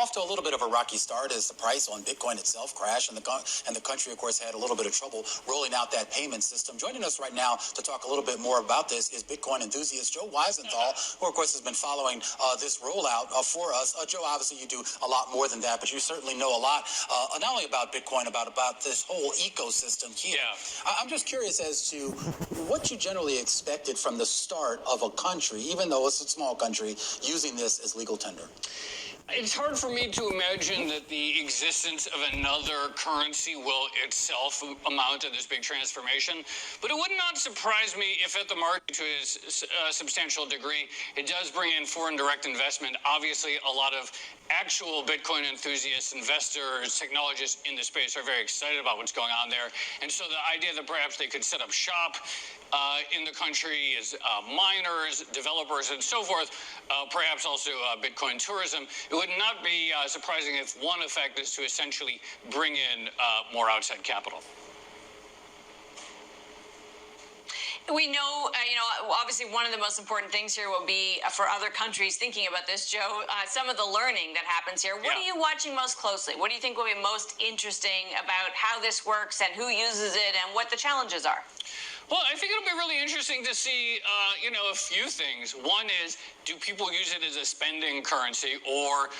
off to a little bit of a rocky start as the price on Bitcoin itself crashed, and the country, of course, had a little bit of trouble rolling out that payment system. Joining us right now to talk a little bit more about this is Bitcoin enthusiast Joe Weisenthal, who, of course, has been following this rollout for us. Joe, obviously, you do a lot more than that, but you certainly know a lot, not only about Bitcoin, about this whole ecosystem here. Yeah. I'm just curious as to what you generally expected from the start of a country, even though it's a small country, using this as legal tender. It's hard for me to imagine that the existence of another currency will itself amount to this big transformation, but it would not surprise me if at the market to a substantial degree, it does bring in foreign direct investment. Obviously, a lot of actual Bitcoin enthusiasts, investors, technologists in the space are very excited about what's going on there. And so the idea that perhaps they could set up shop in the country as miners, developers, and so forth, perhaps also Bitcoin tourism, it would not be surprising if one effect is to essentially bring in more outside capital. We know, obviously one of the most important things here will be for other countries thinking about this, Joe, some of the learning that happens here. What are you watching most closely? What do you think will be most interesting about how this works and who uses it and what the challenges are? Well, I think it'll be really interesting to see, a few things. One is, do people use it as a spending currency, or,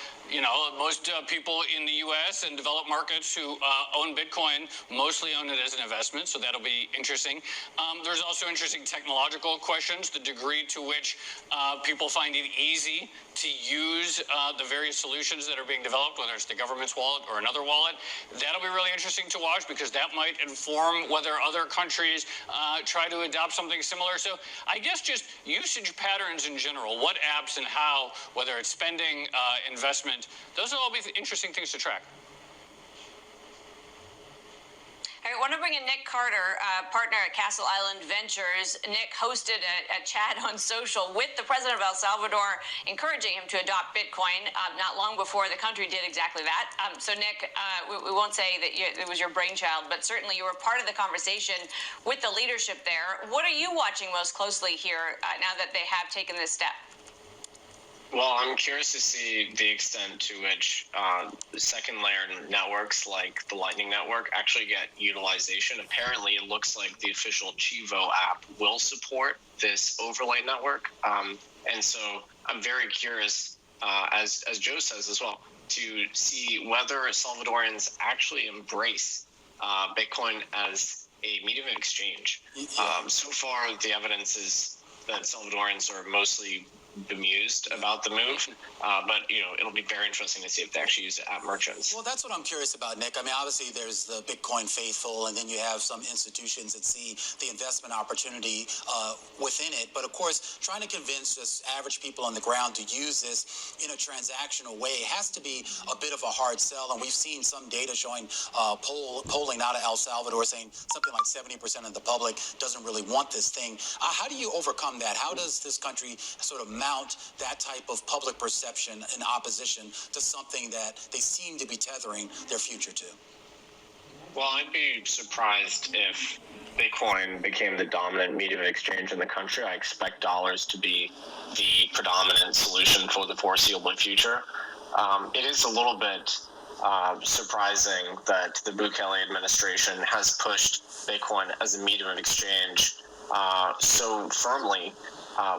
most people in the U.S. and developed markets who own Bitcoin mostly own it as an investment, so that'll be interesting. There's also interesting technological questions, the degree to which people find it easy to use the various solutions that are being developed, whether it's the government's wallet or another wallet. That'll be really interesting to watch because that might inform whether other countries try to adopt something similar. So I guess just usage patterns in general, what apps and how, whether it's spending, investment, those will all be interesting things to track. I want to bring in Nick Carter, partner at Castle Island Ventures. Nick hosted a chat on social with the president of El Salvador, encouraging him to adopt Bitcoin not long before the country did exactly that. So Nick, we won't say that it was your brainchild, but certainly you were part of the conversation with the leadership there. What are you watching most closely here now that they have taken this step? Well, I'm curious to see the extent to which second layer networks like the Lightning Network actually get utilization. Apparently, it looks like the official Chivo app will support this overlay network. And so I'm very curious, as Joe says as well, to see whether Salvadorians actually embrace Bitcoin as a medium of exchange. So far, the evidence is that Salvadorians are mostly bemused about the move, but it'll be very interesting to see if they actually use it at merchants. Well, that's what I'm curious about, Nick. I mean, obviously there's the Bitcoin faithful, and then you have some institutions that see the investment opportunity within it. But of course, trying to convince just average people on the ground to use this in a transactional way has to be a bit of a hard sell. And we've seen some data showing polling out of El Salvador saying something like 70% of the public doesn't really want this thing. How do you overcome that? How does this country sort of mount that type of public perception in opposition to something that they seem to be tethering their future to? Well, I'd be surprised if Bitcoin became the dominant medium of exchange in the country. I expect dollars to be the predominant solution for the foreseeable future. It is a little bit surprising that the Bukele administration has pushed Bitcoin as a medium of exchange so firmly.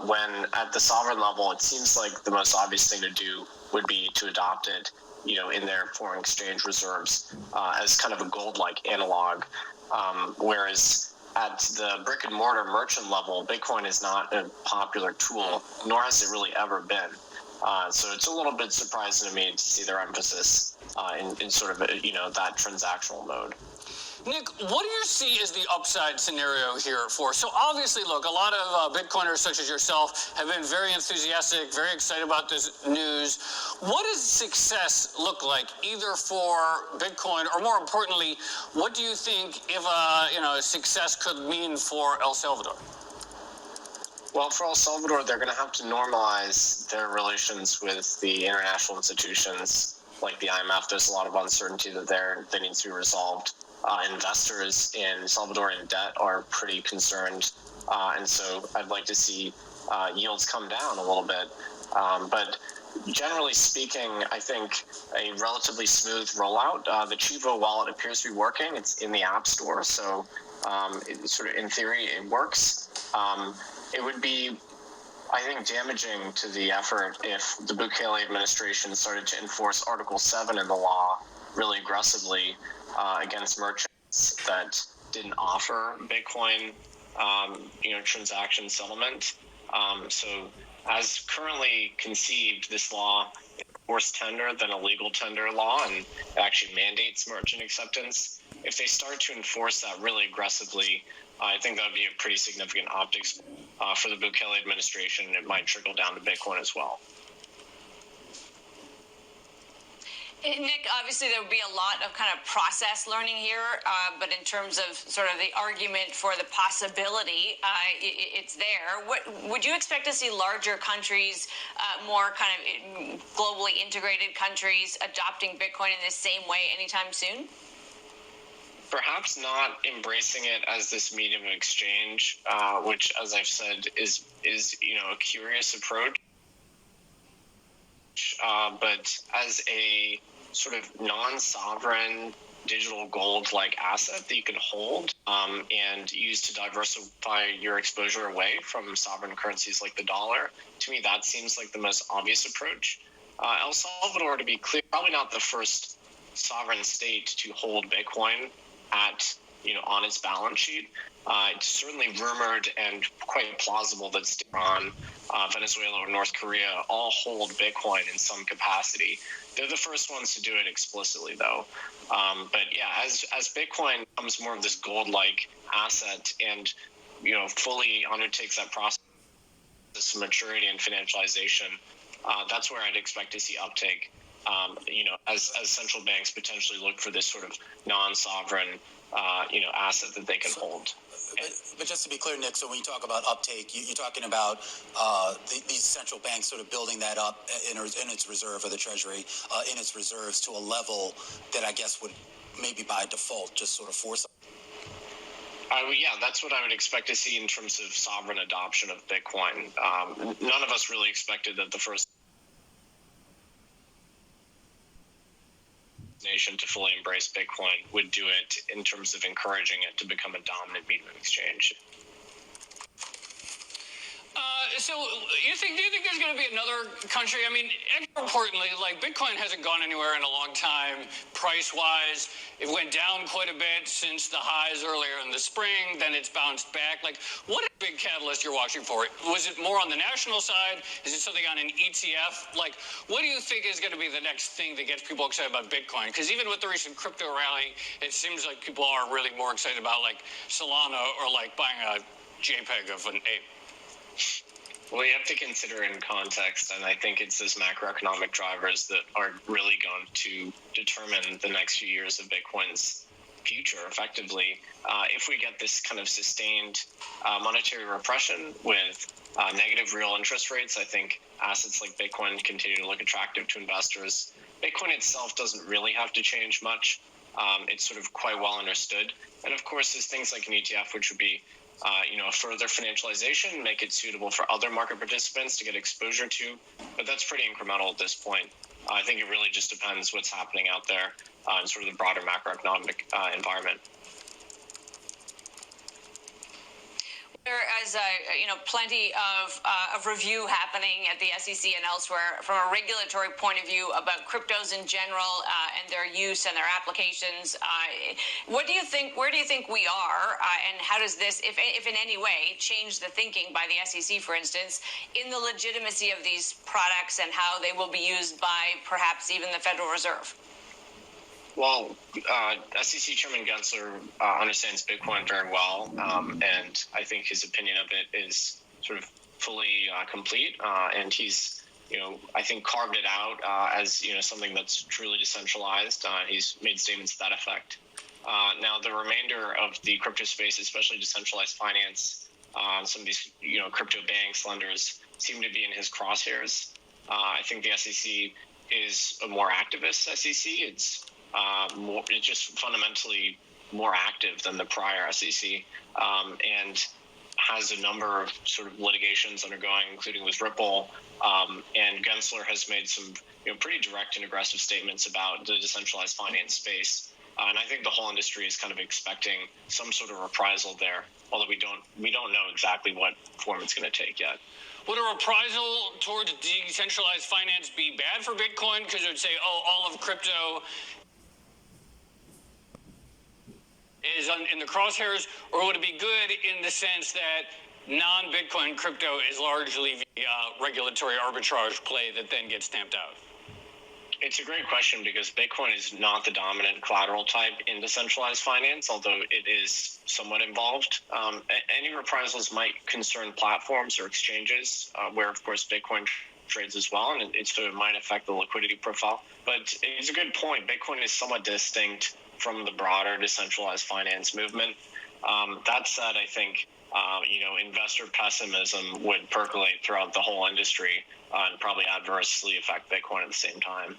When at the sovereign level, it seems like the most obvious thing to do would be to adopt it, in their foreign exchange reserves as kind of a gold-like analog. Whereas at the brick and mortar merchant level, Bitcoin is not a popular tool, nor has it really ever been. So it's a little bit surprising to me to see their emphasis in sort of, that transactional mode. Nick, what do you see as the upside scenario here for? So obviously, look, a lot of Bitcoiners such as yourself have been very enthusiastic, very excited about this news. What does success look like, either for Bitcoin or, more importantly, what do you think if success could mean for El Salvador? Well, for El Salvador, they're going to have to normalize their relations with the international institutions like the IMF. There's a lot of uncertainty that they need to be resolved. Investors in Salvadorian debt are pretty concerned, and so I'd like to see yields come down a little bit. But generally speaking, I think a relatively smooth rollout. The Chivo wallet appears to be working. It's in the App Store, so it sort of, in theory, it works. It would be, I think, damaging to the effort if the Bukele administration started to enforce Article 7 in the law really aggressively against merchants that didn't offer Bitcoin, transaction settlement. So as currently conceived, this law is worse tender than a legal tender law, and it actually mandates merchant acceptance. If they start to enforce that really aggressively, I think that would be a pretty significant optics for the Bukele administration. It might trickle down to Bitcoin as well. Nick, obviously there would be a lot of kind of process learning here, but in terms of sort of the argument for the possibility, it's there. What would you expect to see larger countries, more kind of globally integrated countries, adopting Bitcoin in the same way anytime soon? Perhaps not embracing it as this medium of exchange, which, as I've said, is a curious approach. But as a sort of non-sovereign digital gold-like asset that you can hold and use to diversify your exposure away from sovereign currencies like the dollar, to me that seems like the most obvious approach. El Salvador, to be clear, probably not the first sovereign state to hold Bitcoin on its balance sheet. It's certainly rumored and quite plausible that Iran, Venezuela, or North Korea all hold Bitcoin in some capacity. They're the first ones to do it explicitly, though. But yeah, as Bitcoin becomes more of this gold-like asset and fully undertakes that process of maturity and financialization, that's where I'd expect to see uptake. As central banks potentially look for this sort of non-sovereign, asset that they can hold. But just to be clear, Nick, so when you talk about uptake, you're talking about these central banks sort of building that up in its reserve, or the Treasury in its reserves, to a level that I guess would maybe by default just sort of force. Yeah, that's what I would expect to see in terms of sovereign adoption of Bitcoin. None of us really expected that the first nation to fully embrace Bitcoin would do it in terms of encouraging it to become a dominant medium of exchange. So do you think there's going to be another country? I mean, extra importantly, like Bitcoin hasn't gone anywhere in a long time, price-wise. It went down quite a bit since the highs earlier in the spring. Then it's bounced back. Like, what is a big catalyst you're watching for? Was it more on the national side? Is it something on an ETF? Like, what do you think is going to be the next thing that gets people excited about Bitcoin? Because even with the recent crypto rally, it seems like people are really more excited about like Solana or like buying a JPEG of an ape. Well, you have to consider in context, and I think it's those macroeconomic drivers that are really going to determine the next few years of Bitcoin's future, effectively. If we get this kind of sustained monetary repression with negative real interest rates, I think assets like Bitcoin continue to look attractive to investors. Bitcoin itself doesn't really have to change much. It's sort of quite well understood. And of course, there's things like an ETF, which would be a further financialization, make it suitable for other market participants to get exposure to. But that's pretty incremental at this point. I think it really just depends what's happening out there in sort of the broader macroeconomic environment. There is plenty of review happening at the SEC and elsewhere from a regulatory point of view about cryptos in general and their use and their applications. What do you think? Where do you think we are, and how does this, if in any way, change the thinking by the SEC, for instance, in the legitimacy of these products and how they will be used by perhaps even the Federal Reserve? Well, SEC Chairman Gensler understands Bitcoin very well, and I think his opinion of it is sort of fully complete. And he's, I think carved it out as something that's truly decentralized. He's made statements to that effect. Now, the remainder of the crypto space, especially decentralized finance, some of these crypto banks, lenders, seem to be in his crosshairs. I think the SEC is a more activist SEC. It's just fundamentally more active than the prior SEC. And has a number of sort of litigations undergoing, including with Ripple. And Gensler has made some pretty direct and aggressive statements about the decentralized finance space. And I think the whole industry is kind of expecting some sort of reprisal there, although we don't know exactly what form it's going to take yet. Would a reprisal towards decentralized finance be bad for Bitcoin? Because it would say, oh, all of crypto is in the crosshairs, or would it be good in the sense that non-Bitcoin crypto is largely the regulatory arbitrage play that then gets stamped out? It's a great question because Bitcoin is not the dominant collateral type in decentralized finance, although it is somewhat involved. Any reprisals might concern platforms or exchanges where, of course, Bitcoin trades as well, and it might affect the liquidity profile. But it's a good point. Bitcoin is somewhat distinct from the broader decentralized finance movement. That said, I think investor pessimism would percolate throughout the whole industry and probably adversely affect Bitcoin at the same time.